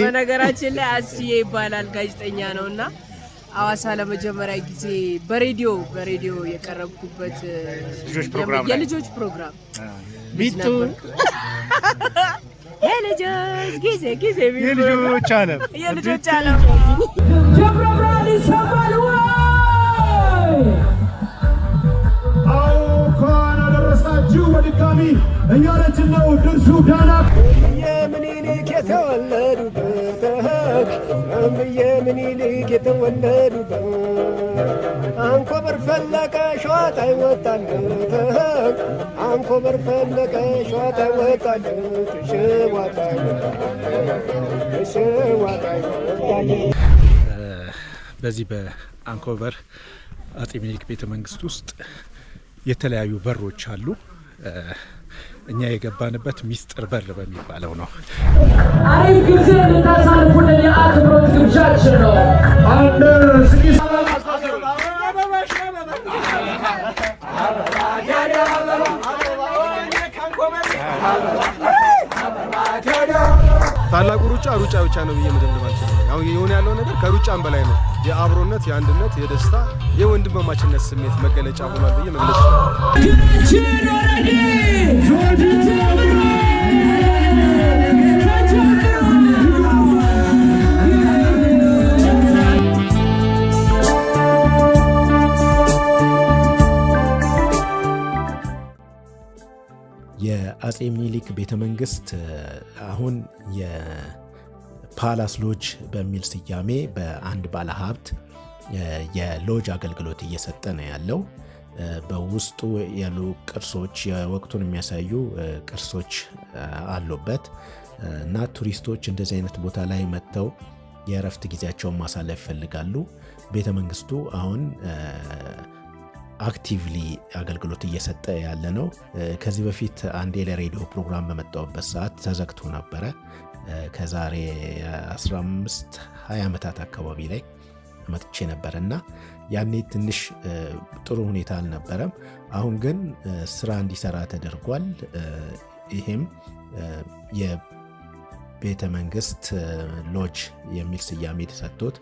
በነገራችን ላይ አስዬ ይባላል ጋዜጠኛ ነውና አዋሳ ለመጀመሪያ ጊዜ በሬዲዮ የቀረብኩበት የልጆች ፕሮግራም ቢቱ የልጆች ዓለም ጀብራብራሊ ሰማል ወይ አውካን አደረሳችሁ በድጋሚ እያለችን ነው ድርሱ ዳና የምኒልክ የተወለዱበት የምኒልክ የተወለዱበት አንኮበር ፈለቀ ሸዋጣይ ወጣለት አንኮበር ፈለቀ ሸዋጣይ ወጣለት ሸዋጣይ ወጣለት። በዚህ በአንኮበር አጼ ምኒልክ ቤተ መንግስት ውስጥ የተለያዩ በሮች አሉ። እኛ የገባንበት ሚስጥር በር በሚባለው ነው። አሪፍ ጊዜ ልታሳልፉልን የአክብሮት ግብዣችን ነው። ታላቁ ሩጫ ብቻ ነው ብዬ መደምደም አልችልም። አሁን የሆነ ያለው ነገር ከሩጫም በላይ ነው። የአብሮነት፣ የአንድነት፣ የደስታ፣ የወንድማማችነት ስሜት መገለጫ ሆኗል ብዬ መግለጽ የአጼ ምኒልክ ቤተ መንግስት አሁን የፓላስ ሎጅ በሚል ስያሜ በአንድ ባለሀብት የሎጅ አገልግሎት እየሰጠ ነው ያለው። በውስጡ ያሉ ቅርሶች የወቅቱን የሚያሳዩ ቅርሶች አሉበት እና ቱሪስቶች እንደዚህ አይነት ቦታ ላይ መጥተው የእረፍት ጊዜያቸውን ማሳለፍ ይፈልጋሉ። ቤተ መንግስቱ አሁን አክቲቭሊ አገልግሎት እየሰጠ ያለ ነው። ከዚህ በፊት አንዴ ለሬዲዮ ፕሮግራም በመጣሁበት ሰዓት ተዘግቶ ነበረ። ከዛሬ 15-20 ዓመታት አካባቢ ላይ መጥቼ ነበር እና ያኔ ትንሽ ጥሩ ሁኔታ አልነበረም። አሁን ግን ስራ እንዲሰራ ተደርጓል። ይሄም የቤተ መንግስት ሎጅ የሚል ስያሜ ተሰጥቶት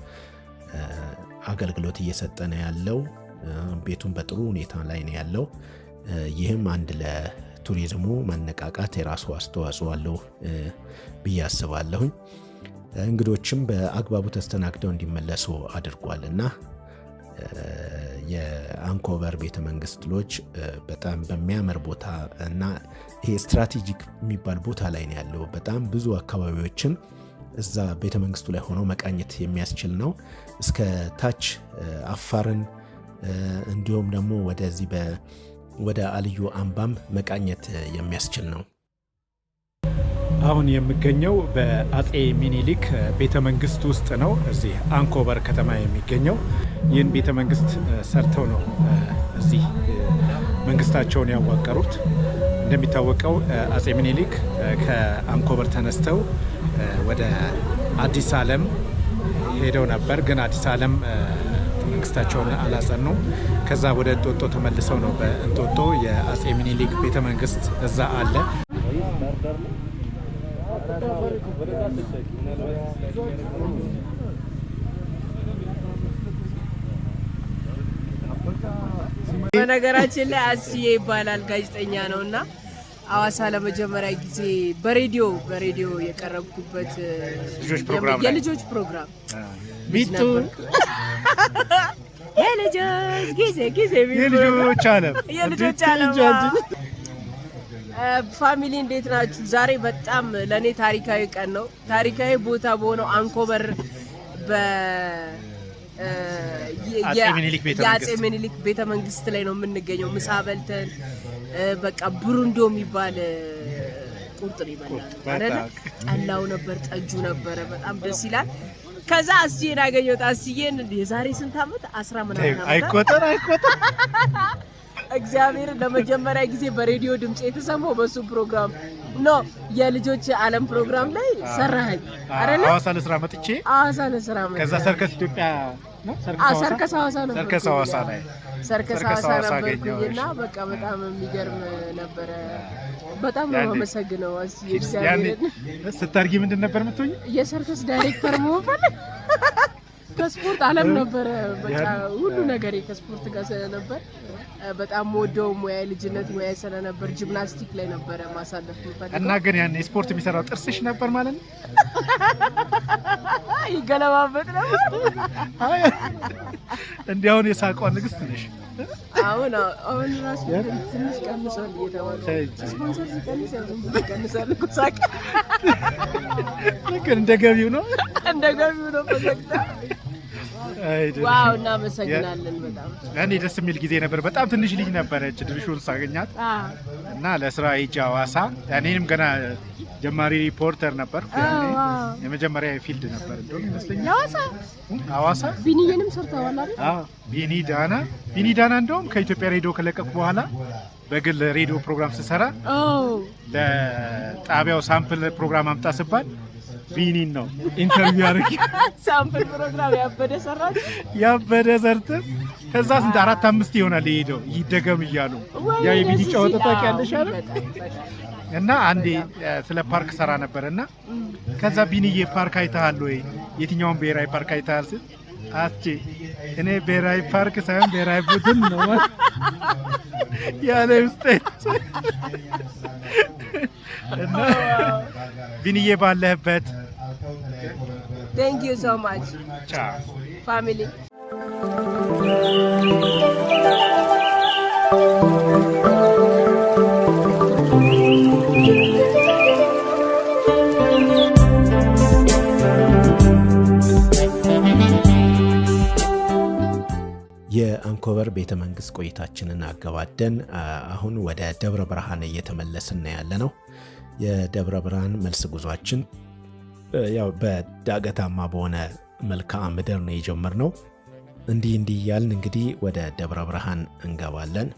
አገልግሎት እየሰጠ ነው ያለው። ቤቱን በጥሩ ሁኔታ ላይ ነው ያለው። ይህም አንድ ለቱሪዝሙ መነቃቃት የራሱ አስተዋጽኦ አለው ብዬ አስባለሁኝ። እንግዶችም በአግባቡ ተስተናግደው እንዲመለሱ አድርጓልና የአንኮበር ቤተ መንግስት ሎጅ በጣም በሚያምር ቦታ እና ይሄ ስትራቴጂክ የሚባል ቦታ ላይ ነው ያለው። በጣም ብዙ አካባቢዎችን እዛ ቤተ መንግስቱ ላይ ሆኖ መቃኘት የሚያስችል ነው። እስከ ታች አፋርን እንዲሁም ደግሞ ወደዚህ ወደ አልዩ አምባም መቃኘት የሚያስችል ነው። አሁን የምገኘው በአጼ ምኒልክ ቤተ መንግስት ውስጥ ነው። እዚህ አንኮበር ከተማ የሚገኘው ይህን ቤተ መንግስት ሰርተው ነው እዚህ መንግስታቸውን ያዋቀሩት። እንደሚታወቀው አጼ ምኒልክ ከአንኮበር ተነስተው ወደ አዲስ ዓለም ሄደው ነበር። ግን አዲስ ዓለም መንግስታቸውን አላጸኑም። ከዛ ወደ እንጦጦ ተመልሰው ነው። በእንጦጦ የአጼ ምኒልክ ቤተ መንግስት እዛ አለ። በነገራችን ላይ አስዬ ይባላል ጋዜጠኛ ነውና አዋሳ ለመጀመሪያ ጊዜ በሬዲዮ የቀረብኩበት የልጆች ፕሮግራም ቢቱ የልጆች ዓለም ፋሚሊ እንዴት ናችሁ? ዛሬ በጣም ለኔ ታሪካዊ ቀን ነው። ታሪካዊ ቦታ በሆነው አንኮበር የአጼ ምኒልክ ቤተ መንግስት ላይ ነው የምንገኘው። ምሳ በልተን በቃ ብሩንዶ የሚባል ቁርጥ ነው ይበላል አይደል? ጠላው ነበር፣ ጠጁ ነበረ፣ በጣም ደስ ይላል። ከዛ አስዬን አገኘሁት። አስዬን የዛሬ ስንት ዓመት 10 ምናምን አይቆጠር እግዚአብሔር ለመጀመሪያ ጊዜ በሬዲዮ ድምጽ የተሰማው በሱ ፕሮግራም ኖ የልጆች ዓለም ፕሮግራም ላይ ሰራኸኝ አይደለ? ሐዋሳ ለስራ መጥቼ ሐዋሳ ለስራ መጥቼ ከዛ ሰርከስ ኢትዮጵያ ነው ሰርከስ ሐዋሳ ነው። ሰርከስ ሐዋሳ ላይ ሰርከስ ሐዋሳ ነበርኩኝና በቃ በጣም የሚገርም ነበረ። በጣም ነው የማመሰግነው። እግዚአብሔር ስታርጊ ምንድን ነበር የምትሆኝ? የሰርከስ ዳይሬክተር መሆን ፈልግ ከስፖርት ዓለም ነበረ። በቃ ሁሉ ነገር ከስፖርት ጋር ስለነበር በጣም ወደው ሙያ ልጅነት ሙያ ስለነበር ጂምናስቲክ ላይ ነበረ ማሳለፍ የምፈልገው። እና ግን ያን ስፖርት የሚሰራው ጥርስሽ ነበር ማለት ነው? ይገለባበጥ ነበር። እንዲያውን የሳቋ ንግስት ነሽ። አሁን ራሱ ትንሽ ቀንሷል እየተባለ ስፖንሰር ሲቀንስ ያዘን ይቀንሳል እኮ ሳቅ። ልክ እንደ ገቢው ነው ፈገግታ። ዋው እናመሰግናለን በጣም። እኔ ደስ የሚል ጊዜ ነበር። በጣም ትንሽ ልጅ ነበረች ድርሹን ሳገኛት እና ለስራ ሂጅ ሐዋሳ። እኔንም ገና ጀማሪ ሪፖርተር ነበር። የመጀመሪያ ፊልድ ነበር እንደው ይመስለኛል ሐዋሳ። ቢኒዬንም ሰርተዋል አይደል? ቢኒ ዳና እንደውም ከኢትዮጵያ ሬዲዮ ከለቀቁ በኋላ በግል ሬዲዮ ፕሮግራም ስሰራ ለጣቢያው ሳምፕል ፕሮግራም አምጣ ስባል ቢኒን ነው ኢንተርቪው ያደርግ ሳምፕል ፕሮግራም ያበደ ሰርተ ከዛ ስንት 4-5 ይሆናል የሄደው ይደገም እያሉ ያ የቢኒ ጨዋታ ታውቂያለሽ አይደል? እና አንዴ ስለ ፓርክ ሰራ ነበርና ከዛ ቢኒዬ ፓርክ አይተሃል ወይ? የትኛውን ብሔራዊ ፓርክ አይተሃል ስል አስቼ እኔ ብሔራዊ ፓርክ ሳይሆን ብሔራዊ ቡድን ነው ያለ ውስጥ እና ቢኒዬ ባለህበት Thank you so much. Ciao. Family. የአንኮበር ቤተ መንግስት ቆይታችንን አገባደን አሁን ወደ ደብረ ብርሃን እየተመለስን ያለነው። የደብረ ብርሃን መልስ ጉዟችን ያው በዳገታማ በሆነ መልክዓ ምድር ነው የጀመርነው። እንዲህ እያልን እንግዲህ ወደ ደብረ ብርሃን እንገባለን።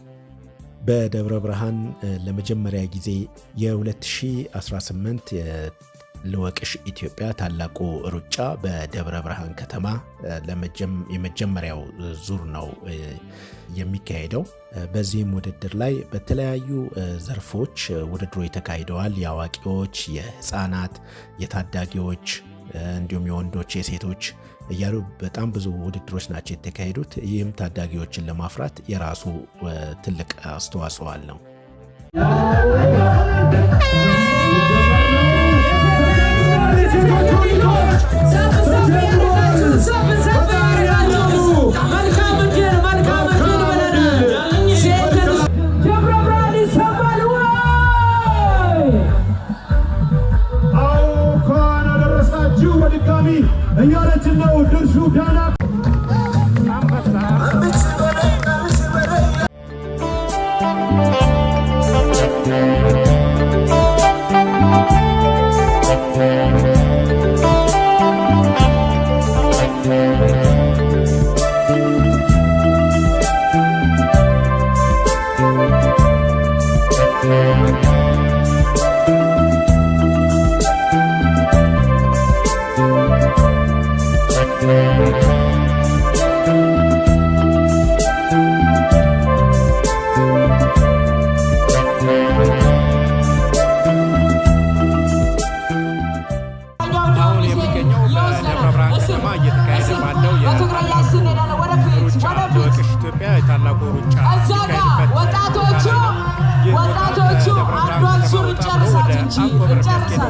በደብረ ብርሃን ለመጀመሪያ ጊዜ የ2018 ልወቅሽ ኢትዮጵያ ታላቁ ሩጫ በደብረ ብርሃን ከተማ የመጀመሪያው ዙር ነው የሚካሄደው። በዚህም ውድድር ላይ በተለያዩ ዘርፎች ውድድሮች ተካሂደዋል። የአዋቂዎች፣ የህፃናት፣ የታዳጊዎች እንዲሁም የወንዶች፣ የሴቶች እያሉ በጣም ብዙ ውድድሮች ናቸው የተካሄዱት። ይህም ታዳጊዎችን ለማፍራት የራሱ ትልቅ አስተዋጽኦ አለው። እያለችን ነው ድርሹ ዳና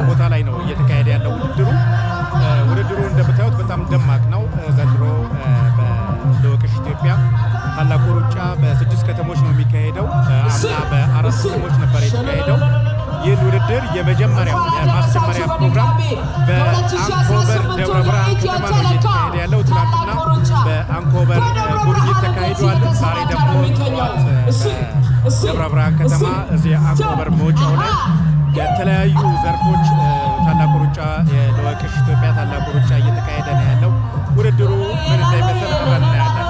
ቦታ ላይ ነው እየተካሄደ ያለው ውድድሩ እንደምታዩት በጣም ደማቅ ነው። ዘንድሮ በልወቅሽ ኢትዮጵያ ታላቁ ሩጫ በ6 ከተሞች ነው የሚካሄደው። አምና በ4 ከተሞች ነበር የተካሄደው። ይህን ውድድር የመጀመሪያው የማስጀመሪያ ፕሮግራም በአንኮበር ደብረ ብርሃን ከተማ ነው እየተካሄደ ያለው። ትናንትና በአንኮበር ጉብኝት ተካሂዷል። ዛሬ ደግሞ ደብረ ብርሃን ከተማ እዚህ አንኮበር መውጫው ላይ የተለያዩ ዘርፎች ታላቁ ሩጫ የልወቅሽ ኢትዮጵያ ታላቁ ሩጫ እየተካሄደ ነው ያለው። ውድድሩ ምን እንደሚመስል አብረን እናያለን።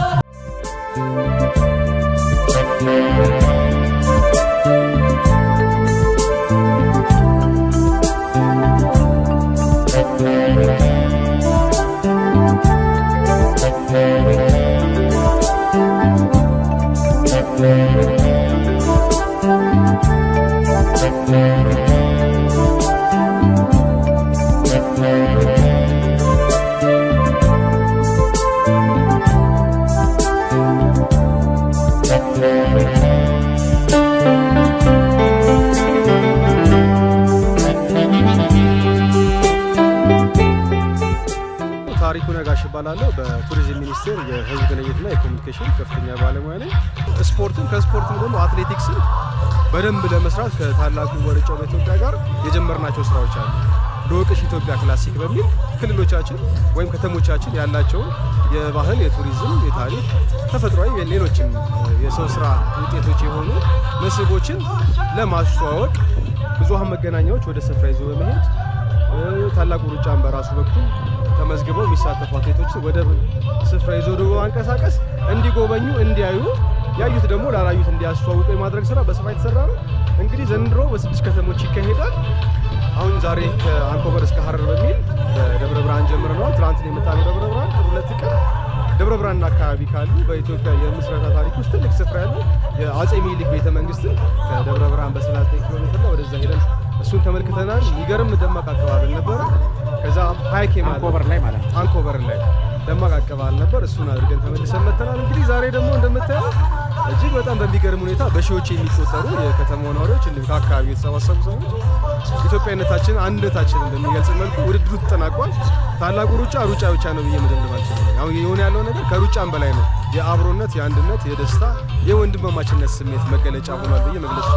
ነጋሽ እባላለሁ። በቱሪዝም ሚኒስቴር የህዝብ ግንኙነትና የኮሚኒኬሽን ከፍተኛ ባለሙያ ነኝ። ስፖርትም ከስፖርትም ደግሞ አትሌቲክስን በደንብ ለመስራት ከታላቁ ወርጫው በኢትዮጵያ ጋር የጀመርናቸው ስራዎች አሉ። ልወቅሽ ኢትዮጵያ ክላሲክ በሚል ክልሎቻችን ወይም ከተሞቻችን ያላቸውን የባህል፣ የቱሪዝም፣ የታሪክ፣ ተፈጥሯዊ ሌሎችም የሰው ስራ ውጤቶች የሆኑ መስህቦችን ለማስተዋወቅ ብዙሃን መገናኛዎች ወደ ስፍራ ይዞ በመሄድ ታላቁ ሩጫን በራሱ በኩል ተመዝግበው የሚሳተፉ አትሌቶችን ወደ ስፍራ ይዞ በማንቀሳቀስ እንዲጎበኙ፣ እንዲያዩ፣ ያዩት ደግሞ ላላዩት እንዲያስተዋውቁ የማድረግ ስራ በስፋት የተሰራ ነው። እንግዲህ ዘንድሮ በ6 ከተሞች ይካሄዳል። አሁን ዛሬ ከአንኮበር እስከ ሀረር በሚል በደብረ ብርሃን ጀምረናል። ትናንት የመጣነው ደብረ ብርሃን ጥር 2 ቀን ደብረ ብርሃንና አካባቢ ካሉ በኢትዮጵያ የምስረታ ታሪክ ውስጥ ትልቅ ስፍራ ያለው የአጼ ሚኒሊክ ቤተመንግስትን ከደብረ ብርሃን በ39 ኪሎ ሜትር ላይ ወደዛ ሄደን እሱን ተመልክተናል። የሚገርም ደማቅ አቀባበል ነበረ። ከዛ ሃይክ አንኮበር ላይ ማለት ነው። አንኮበር ላይ ደማቅ አቀባበል ነበር። እሱን አድርገን ተመልሰን መጥተናል። እንግዲህ ዛሬ ደግሞ እንደምታየው እጅግ በጣም በሚገርም ሁኔታ በሺዎች የሚቆጠሩ የከተማው ነዋሪዎች እንዲሁም ከአካባቢ የተሰባሰቡ ሰዎች ኢትዮጵያዊነታችን፣ አንድነታችን በሚገልጽ መልኩ ውድድሩ ተጠናቋል። ታላቁ ሩጫ ብቻ ነው ብዬ መደምደም አልችልም። አሁን የሆነ ያለው ነገር ከሩጫም በላይ ነው። የአብሮነት፣ የአንድነት፣ የደስታ፣ የወንድማማችነት ስሜት መገለጫ ሆኗል ብዬ መግለጽ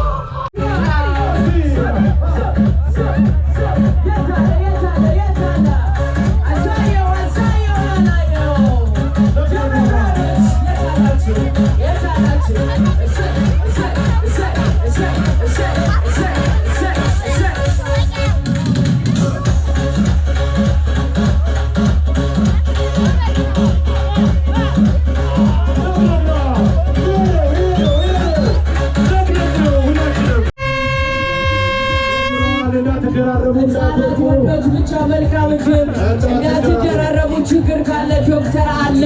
እንዳትደራረቡ። ችግር ካለ ዶክተር አለ፣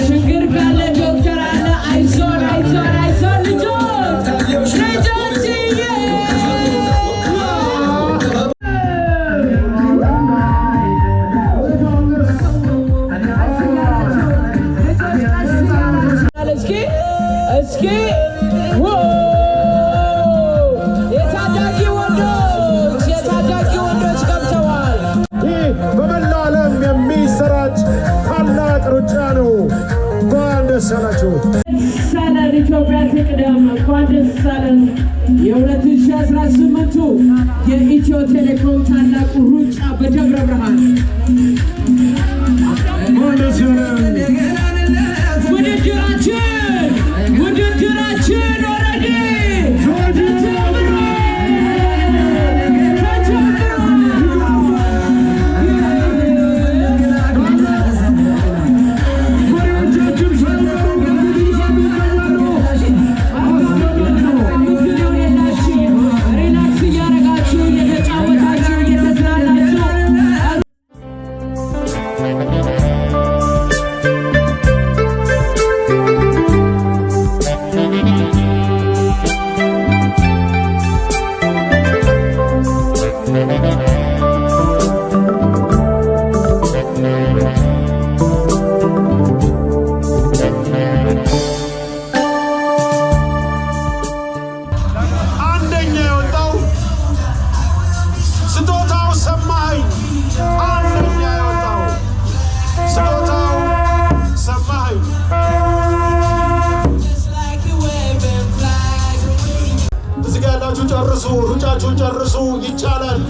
ችግር ካለ ዶክተር አለ። አይዞን አይዞን አይዞን ልጆች ልጆችዬ እስኪ የታዳጊ ወንዶች ገብተዋል። ይህ በመላ ዓለም የሚሰራጭ ታላቅ ሩጫ ነው። እንኳን ደስ አላችሁ። ሳለን ኢትዮጵያ ትቅደም። እንኳን ደስ አለን። የ2018ቱ የኢትዮ ቴሌኮም ታላቁ ሩጫ በደብረ ብርሃን ውድድራችን ኦልሬዲ ጨርሱ፣ ሩጫችሁን ጨርሱ። ይቻላል።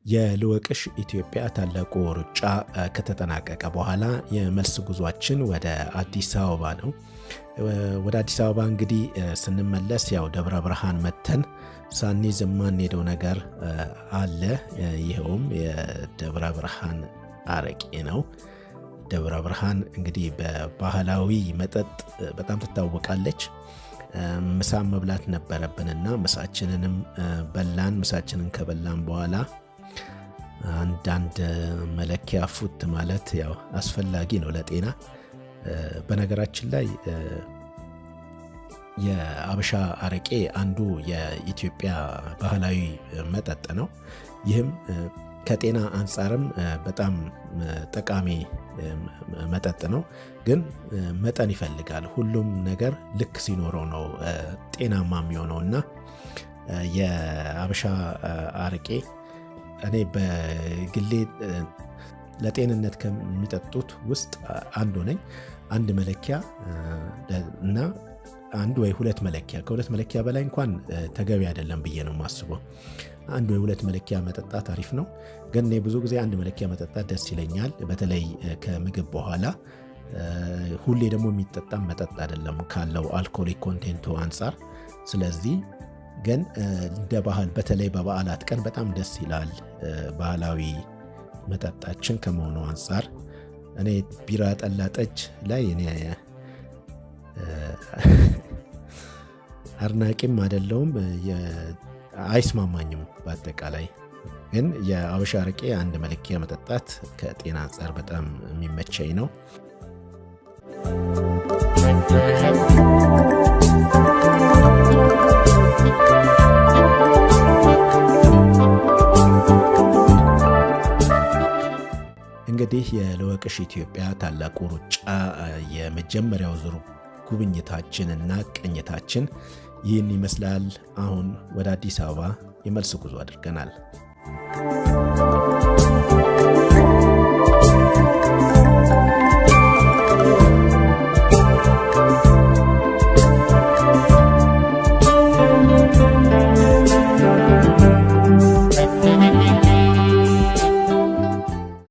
የልወቅሽ ኢትዮጵያ ታላቁ ሩጫ ከተጠናቀቀ በኋላ የመልስ ጉዟችን ወደ አዲስ አበባ ነው። ወደ አዲስ አበባ እንግዲህ ስንመለስ ያው ደብረ ብርሃን መተን ሳንይዝ የማንሄደው ነገር አለ። ይኸውም የደብረ ብርሃን አረቄ ነው። ደብረ ብርሃን እንግዲህ በባህላዊ መጠጥ በጣም ትታወቃለች። ምሳ መብላት ነበረብንና ምሳችንንም በላን። ምሳችንን ከበላን በኋላ አንዳንድ መለኪያ ፉት ማለት ያው አስፈላጊ ነው ለጤና። በነገራችን ላይ የአበሻ አረቄ አንዱ የኢትዮጵያ ባህላዊ መጠጥ ነው። ይህም ከጤና አንጻርም በጣም ጠቃሚ መጠጥ ነው። ግን መጠን ይፈልጋል። ሁሉም ነገር ልክ ሲኖረው ነው ጤናማ የሚሆነው እና የአበሻ አረቄ እኔ በግሌ ለጤንነት ከሚጠጡት ውስጥ አንዱ ነኝ። አንድ መለኪያ እና አንድ ወይ ሁለት መለኪያ፣ ከሁለት መለኪያ በላይ እንኳን ተገቢ አይደለም ብዬ ነው የማስበው። አንድ ወይ ሁለት መለኪያ መጠጣት አሪፍ ነው። ግን እኔ ብዙ ጊዜ አንድ መለኪያ መጠጣት ደስ ይለኛል፣ በተለይ ከምግብ በኋላ። ሁሌ ደግሞ የሚጠጣም መጠጥ አይደለም ካለው አልኮሊክ ኮንቴንቱ አንጻር። ስለዚህ ግን እንደ ባህል በተለይ በበዓላት ቀን በጣም ደስ ይላል። ባህላዊ መጠጣችን ከመሆኑ አንጻር እኔ ቢራ፣ ጠላ፣ ጠጅ ላይ እኔ አድናቂም አይደለሁም፣ አይስማማኝም በአጠቃላይ። ግን የአበሻ አረቄ አንድ መለኪያ መጠጣት ከጤና አንጻር በጣም የሚመቸኝ ነው። እንግዲህ የልወቅሽ ኢትዮጵያ ታላቁ ሩጫ የመጀመሪያው ዙር ጉብኝታችን እና ቅኝታችን ይህን ይመስላል። አሁን ወደ አዲስ አበባ የመልስ ጉዞ አድርገናል።